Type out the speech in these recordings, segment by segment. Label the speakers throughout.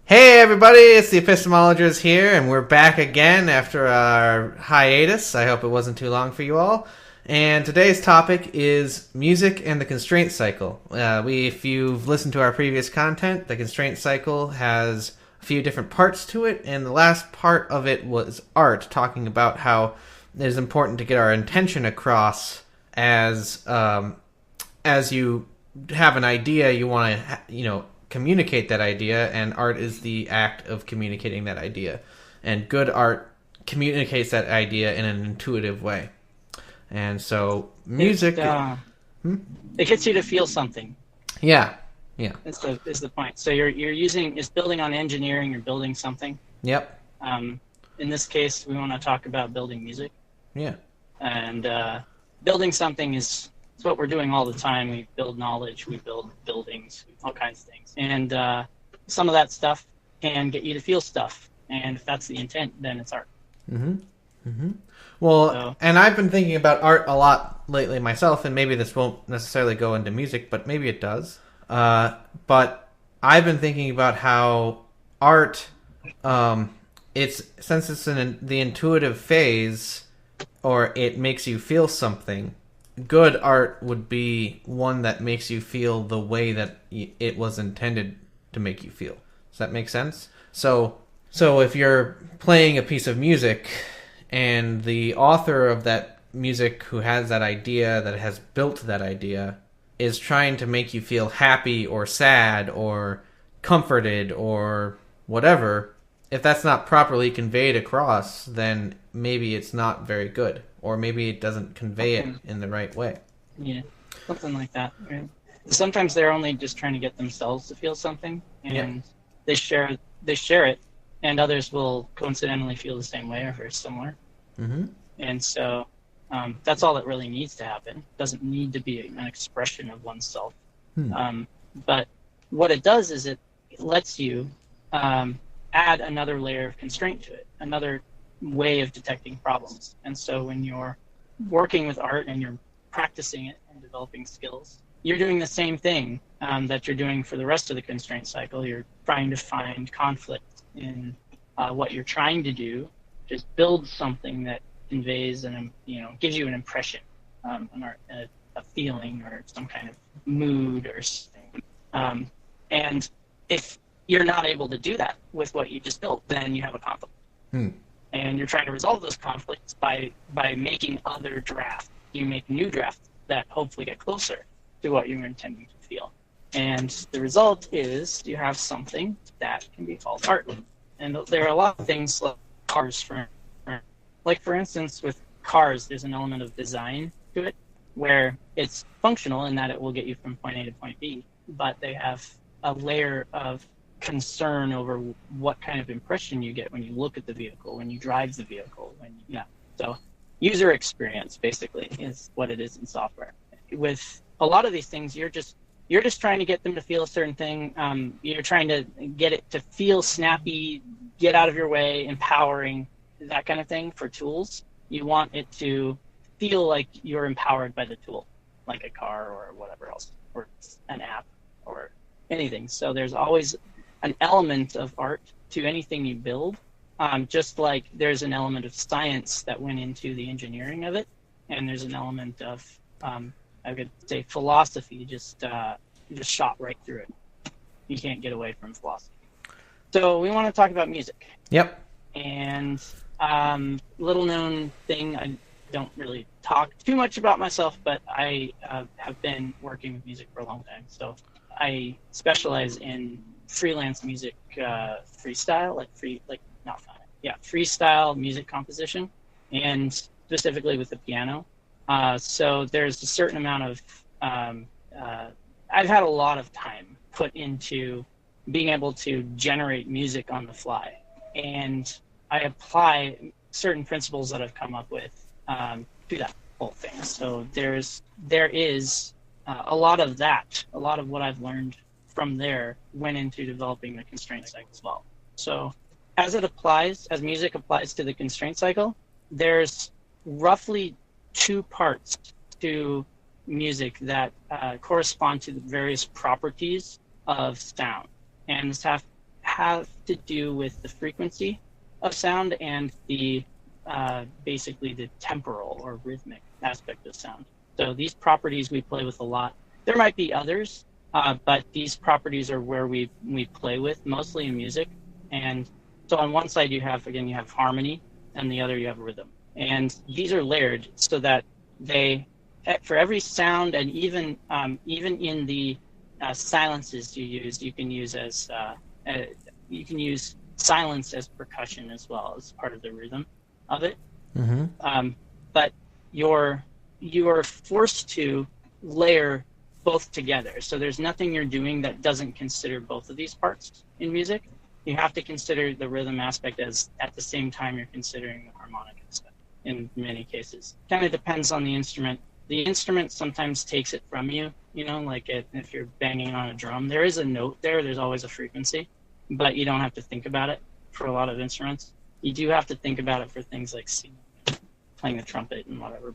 Speaker 1: Hey everybody, it's the Epistemologers here, and we're back again after our hiatus. I hope it wasn't too long for you all. And today's topic is music and the constraint cycle. If you've listened to our previous content, the constraint cycle has a few different parts to it, and the last part of it was art, talking about how it is important to get our intention across as you have an idea you want to, communicate that idea, and art is the act of communicating that idea. And good art communicates that idea in an intuitive way. And so music...
Speaker 2: It gets you to feel something.
Speaker 1: Yeah.
Speaker 2: Is the point. So it's building on engineering, you're building something.
Speaker 1: Yep.
Speaker 2: In this case, we want to talk about building music.
Speaker 1: Yeah.
Speaker 2: And building something is what we're doing all the time. We build knowledge, we build buildings, all kinds of things. And some of that stuff can get you to feel stuff. And if that's the intent, then it's art.
Speaker 1: Well, and I've been thinking about art a lot lately myself, and maybe this won't necessarily go into music, but maybe it does. But I've been thinking about how art, since it's in the intuitive phase, or it makes you feel something, good art would be one that makes you feel the way that it was intended to make you feel. Does that make sense? So if you're playing a piece of music and the author of that music who has that idea, that has built that idea, is trying to make you feel happy or sad or comforted or whatever, if that's not properly conveyed across, then maybe it's not very good. Or maybe it doesn't convey it in the right way.
Speaker 2: Yeah, something like that. Right? Sometimes they're only just trying to get themselves to feel something, and they share it, and others will coincidentally feel the same way or very similar.
Speaker 1: Mm-hmm.
Speaker 2: And so that's all that really needs to happen. It doesn't need to be an expression of oneself. But what it does is it lets you add another layer of constraint to it, another way of detecting problems. And so when you're working with art and you're practicing it and developing skills, you're doing the same thing that you're doing for the rest of the constraint cycle. You're trying to find conflict in what you're trying to do. Just build something that conveys and gives you an impression, a feeling, or some kind of mood or something. And if you're not able to do that with what you just built, then you have a conflict. And you're trying to resolve those conflicts by making other drafts. You make new drafts that hopefully get closer to what you're intending to feel. And the result is you have something that can be called art. And there are a lot of things like cars, for instance, with cars, there's an element of design to it where it's functional in that it will get you from point A to point B, but they have a layer of concern over what kind of impression you get when you look at the vehicle, when you drive the vehicle, so user experience basically is what it is in software. With a lot of these things, you're just trying to get them to feel a certain thing. You're trying to get it to feel snappy, get out of your way, empowering, that kind of thing. For tools, you want it to feel like you're empowered by the tool, like a car or whatever else, or an app or anything. So there's always an element of art to anything you build, just like there's an element of science that went into the engineering of it, and there's an element of, I could say, philosophy just shot right through it. You can't get away from philosophy. So we want to talk about music.
Speaker 1: Yep.
Speaker 2: And little known thing, I don't really talk too much about myself, but I have been working with music for a long time. So I specialize in freelance music, freestyle, freestyle music composition, and specifically with the piano. So there's a certain amount of, I've had a lot of time put into being able to generate music on the fly, and I apply certain principles that I've come up with to that whole thing. So there is a lot of that, a lot of what I've learned from there went into developing the constraint cycle as well. So as music applies to the constraint cycle, there's roughly two parts to music that correspond to the various properties of sound. And this have to do with the frequency of sound and the basically the temporal or rhythmic aspect of sound. So these properties we play with a lot. There might be others, but these properties are where we play with mostly in music. And so on one side you have harmony, and the other you have rhythm. And these are layered so that they, for every sound, and even in the silences you can use silence as percussion as well as part of the rhythm of it. Mm-hmm. But you're forced to layer both together. So there's nothing you're doing that doesn't consider both of these parts in music. You have to consider the rhythm aspect as at the same time you're considering the harmonic aspect in many cases. Kind of depends on the instrument. The instrument sometimes takes it from you, like if you're banging on a drum, there is a note there, there's always a frequency, but you don't have to think about it for a lot of instruments. You do have to think about it for things like singing, playing the trumpet and whatever,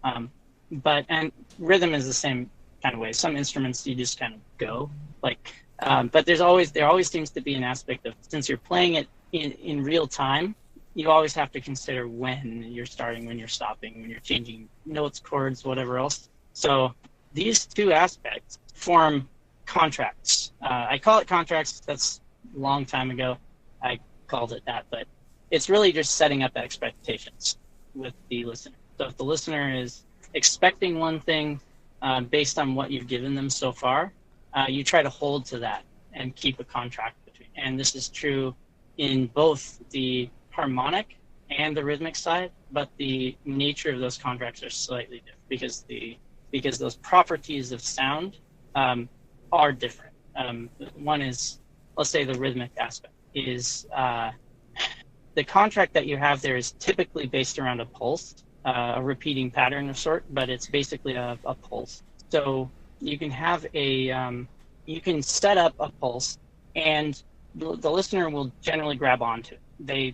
Speaker 2: and rhythm is the same kind of way. Some instruments you just kind of go, but there always seems to be an aspect of, since you're playing it in real time, you always have to consider when you're starting, when you're stopping, when you're changing notes, chords, whatever else. So these two aspects form contracts. I call it contracts. That's a long time ago. I called it that, but it's really just setting up expectations with the listener. So if the listener is expecting one thing based on what you've given them so far, you try to hold to that and keep a contract between. And this is true in both the harmonic and the rhythmic side, but the nature of those contracts are slightly different because those properties of sound are different. One is, let's say, the rhythmic aspect is the contract that you have there is typically based around a pulse, a repeating pattern of sort, but it's basically a pulse. So you can have you can set up a pulse, and the listener will generally grab onto it.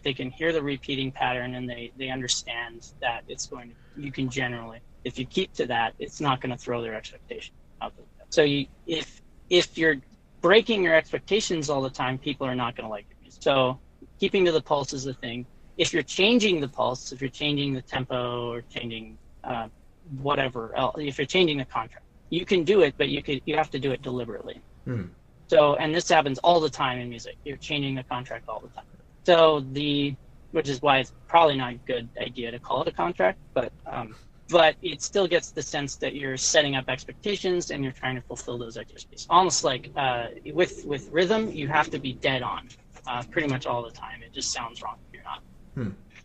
Speaker 2: They can hear the repeating pattern, and they understand that it's going to, you can generally, if you keep to that, it's not going to throw their expectation out the window. So if you're breaking your expectations all the time, people are not going to like your music. So keeping to the pulse is the thing. If you're changing the pulse, if you're changing the tempo or changing whatever else, if you're changing the contract, you can do it, but you have to do it deliberately. So, and this happens all the time in music. You're changing the contract all the time. So which is why it's probably not a good idea to call it a contract, but it still gets the sense that you're setting up expectations and you're trying to fulfill those expectations. Almost like with rhythm, you have to be dead on pretty much all the time. It just sounds wrong if you're not.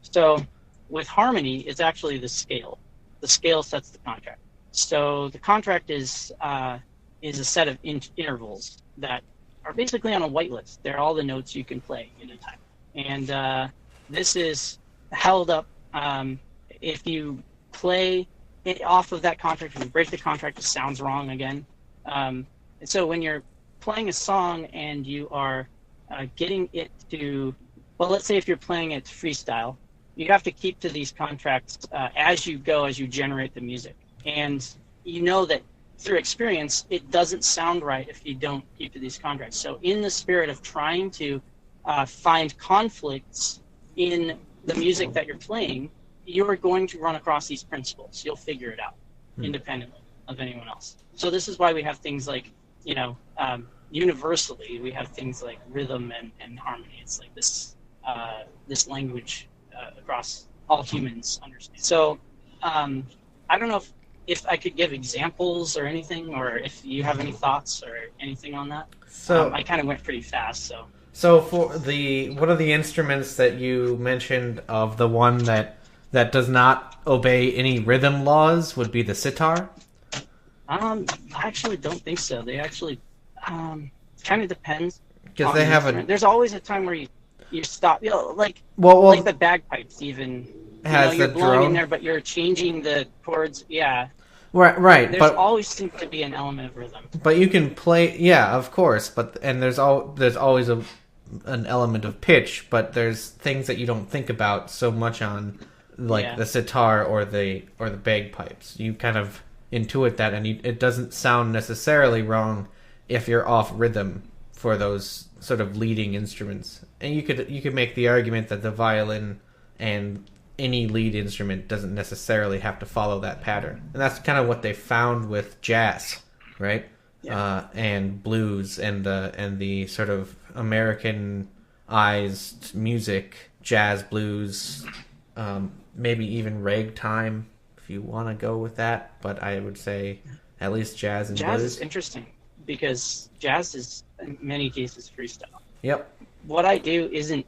Speaker 2: So with harmony, it's actually the scale. The scale sets the contract. So the contract is a set of intervals that are basically on a whitelist. They're all the notes you can play in a time. And this is held up if you play it off of that contract, if you break the contract, it sounds wrong again. So when you're playing a song and you are getting it to, well, let's say if you're playing it freestyle, you have to keep to these contracts as you go, as you generate the music. And you know that through experience, it doesn't sound right if you don't keep to these contracts. So in the spirit of trying to find conflicts in the music that you're playing, you're going to run across these principles. You'll figure it out independently of anyone else. So this is why we have things like, universally, we have things like rhythm and harmony. It's like this language across all humans understand. So I don't know if I could give examples or anything, or if you have any thoughts or anything on that. So I kind of went pretty fast, So
Speaker 1: for one of the instruments that you mentioned of the one that does not obey any rhythm laws would be the sitar?
Speaker 2: I actually don't think so. They actually kind of depends.
Speaker 1: Because they have
Speaker 2: There's always a time where you stop. Like the bagpipes even. You're blowing in there, but you're changing the chords. Yeah.
Speaker 1: Right.
Speaker 2: There's always seems to be an element of rhythm.
Speaker 1: But you can play, yeah, of course. And there's always an element of pitch, but there's things that you don't think about so much on, like the sitar or the bagpipes. You kind of intuit that, and it doesn't sound necessarily wrong if you're off rhythm for those sort of leading instruments. And you could make the argument that the violin and any lead instrument doesn't necessarily have to follow that pattern. And that's kind of what they found with jazz, right? Yeah. And blues and the sort of Americanized music, jazz, blues, maybe even ragtime, if you want to go with that. But I would say at least jazz and blues.
Speaker 2: Jazz is interesting because jazz is in many cases freestyle.
Speaker 1: Yep.
Speaker 2: What I do isn't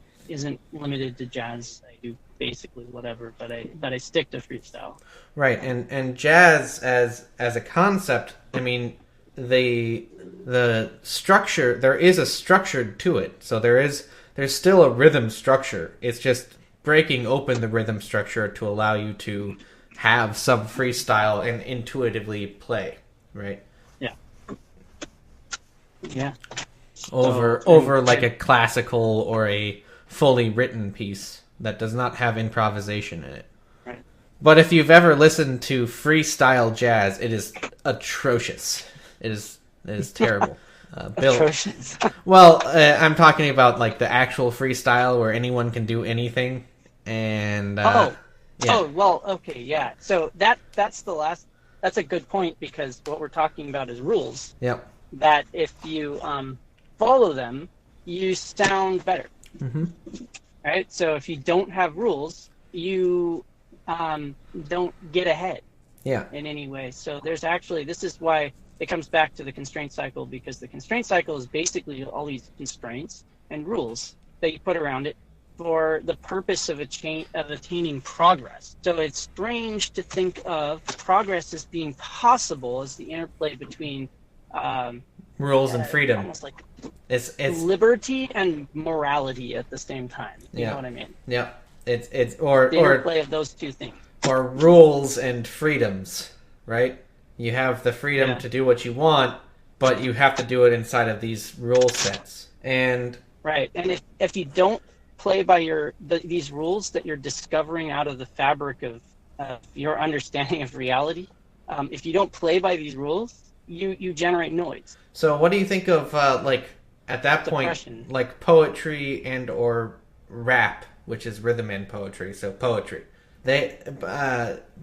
Speaker 2: limited to jazz. I do basically whatever, but I stick to freestyle.
Speaker 1: Right, and jazz as a concept, I mean, the structure, there is a structure to it. So there's still a rhythm structure. It's just breaking open the rhythm structure to allow you to have some freestyle and intuitively play, right?
Speaker 2: Yeah. Yeah.
Speaker 1: Over like a classical or a fully written piece that does not have improvisation in it.
Speaker 2: Right.
Speaker 1: But if you've ever listened to freestyle jazz, it is atrocious. It is terrible. Bill.
Speaker 2: Atrocious.
Speaker 1: Well, I'm talking about like the actual freestyle where anyone can do anything. And
Speaker 2: yeah. Oh well, okay, yeah. So that's a good point because what we're talking about is rules.
Speaker 1: Yep.
Speaker 2: That if you follow them, you sound better.
Speaker 1: Mm-hmm.
Speaker 2: Right? So if you don't have rules, you don't get ahead.
Speaker 1: Yeah.
Speaker 2: In any way. So this is why it comes back to the constraint cycle, because the constraint cycle is basically all these constraints and rules that you put around it for the purpose of attaining progress. So it's strange to think of progress as being possible as the interplay between
Speaker 1: rules and freedom.
Speaker 2: Almost like
Speaker 1: it's
Speaker 2: liberty and morality at the same time. You know what I mean?
Speaker 1: Yeah. It's
Speaker 2: the interplay of those two things.
Speaker 1: Or rules and freedoms, right? You have the freedom to do what you want, but you have to do it inside of these rule sets. And
Speaker 2: right. And if you don't play by these rules that you're discovering out of the fabric of your understanding of reality, if you don't play by these rules, you generate noise.
Speaker 1: So what do you think of like at that point, like poetry and or rap, which is rhythm and poetry? So poetry,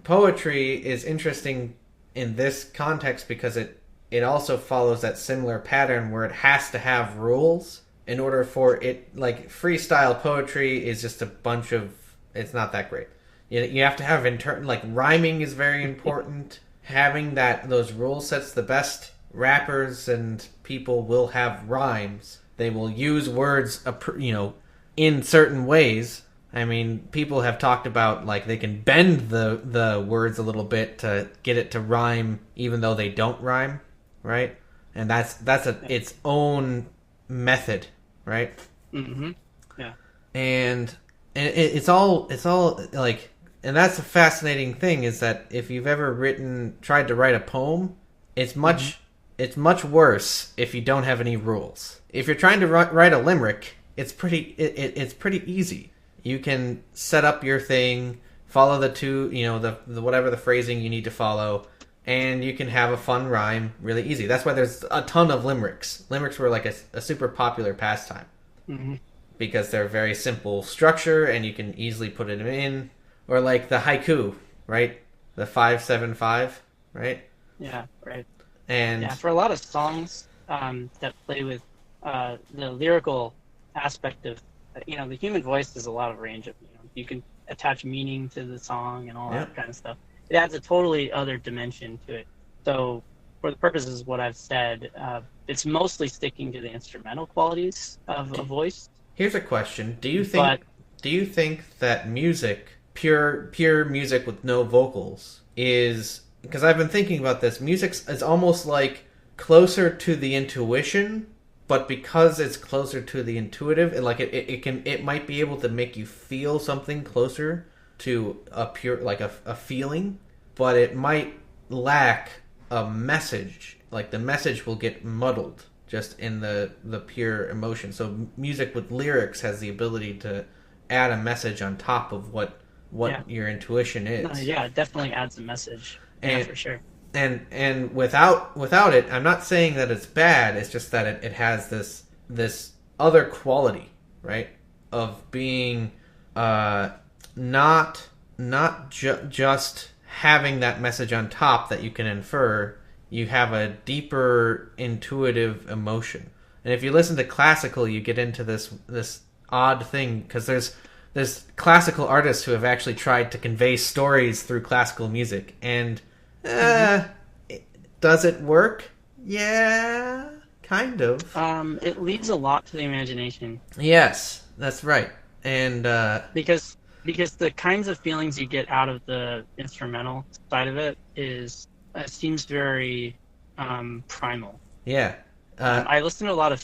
Speaker 1: poetry is interesting in this context because it also follows that similar pattern where it has to have rules in order for it. Like freestyle poetry is just a bunch of, it's not that great. You have to have like rhyming is very important. Having those rule sets, the best rappers and people will have rhymes. They will use words, in certain ways. I mean, people have talked about like they can bend the words a little bit to get it to rhyme, even though they don't rhyme, right? And that's its own method, right?
Speaker 2: Mm-hmm. Yeah.
Speaker 1: And it's all like. And that's a fascinating thing is that if you've ever tried to write a poem, it's much worse if you don't have any rules. If you're trying to write a limerick, it's pretty easy. You can set up your thing, follow the whatever the phrasing you need to follow, and you can have a fun rhyme really easy. That's why there's a ton of limericks. Limericks were like a super popular pastime because they're very simple structure and you can easily put it in. Or like the haiku, right? The 5-7-5, right?
Speaker 2: Yeah, right.
Speaker 1: And
Speaker 2: for a lot of songs that play with the lyrical aspect of, the human voice has a lot of range of, you can attach meaning to the song and all that kind of stuff. It adds a totally other dimension to it. So for the purposes of what I've said, it's mostly sticking to the instrumental qualities of a voice.
Speaker 1: Here's a question: Do you think that music, pure music with no vocals, is, because I've been thinking about this, music is almost like closer to the intuition, but because it's closer to the intuitive, it might be able to make you feel something closer to a pure, like a feeling, but it might lack a message. Like the message will get muddled just in the pure emotion. So music with lyrics has the ability to add a message on top of what your intuition is.
Speaker 2: It definitely adds a message. For sure. And without it, I'm not saying that it's bad. It's just that it has this
Speaker 1: other quality, right? Of being not just having that message on top that you can infer. You have a deeper intuitive emotion. And if you listen to classical, you get into this odd thing, because there's classical artists who have actually tried to convey stories through classical music, and does it work? Yeah, kind of.
Speaker 2: It leaves a lot to the imagination.
Speaker 1: Yes, that's right. And
Speaker 2: because the kinds of feelings you get out of the instrumental side of it seems very primal.
Speaker 1: Yeah.
Speaker 2: I listen to a lot of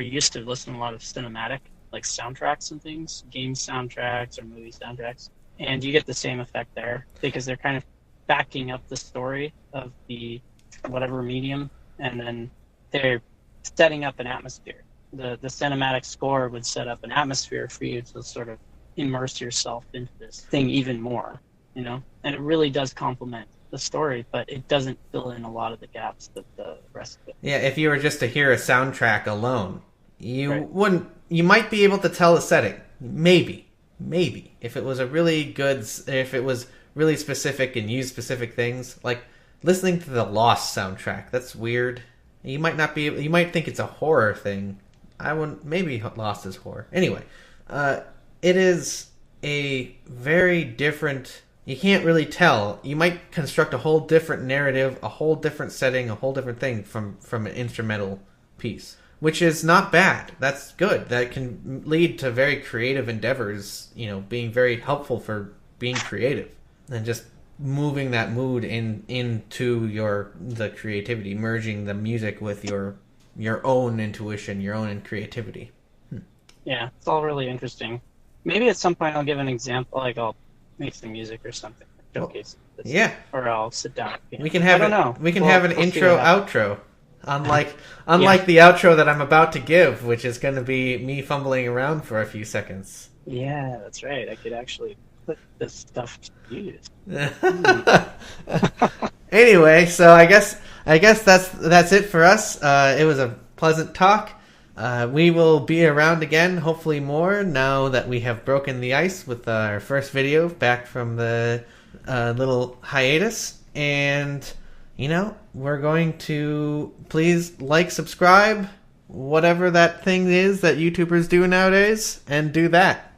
Speaker 2: used to listen to a lot of cinematic, like soundtracks and things, game soundtracks or movie soundtracks, and you get the same effect there, because they're kind of backing up the story of the whatever medium, and then they're setting up an atmosphere. The cinematic score would set up an atmosphere for you to sort of immerse yourself into this thing even more, and it really does complement the story, but it doesn't fill in a lot of the gaps that the rest of it.
Speaker 1: Yeah, if you were just to hear a soundtrack alone, you
Speaker 2: Right.
Speaker 1: wouldn't. You might be able to tell the setting, maybe. If it was if it was really specific and used specific things, like listening to the Lost soundtrack. That's weird. You might not be. You might think it's a horror thing. I wouldn't. Maybe Lost is horror. Anyway, it is a very different. You can't really tell. You might construct a whole different narrative, a whole different setting, a whole different thing from an instrumental piece, which is not bad. That's good. That can lead to very creative endeavors, being very helpful for being creative and just moving that mood into the creativity, merging the music with your own intuition, your own creativity.
Speaker 2: Yeah, it's all really interesting. Maybe at some point I'll give an example, like I'll make some music or something, showcase this.
Speaker 1: Yeah.
Speaker 2: Or I'll sit down.
Speaker 1: We can have
Speaker 2: I don't know.
Speaker 1: We can have an
Speaker 2: We'll
Speaker 1: intro outro. Unlike the outro that I'm about to give, which is going to be me fumbling around for a few seconds.
Speaker 2: Yeah, that's right. I could actually put this stuff to use.
Speaker 1: Anyway, so I guess that's it for us. It was a pleasant talk. We will be around again, hopefully more, now that we have broken the ice with our first video back from the little hiatus. And, we're going to please subscribe, whatever that thing is that YouTubers do nowadays, and do that.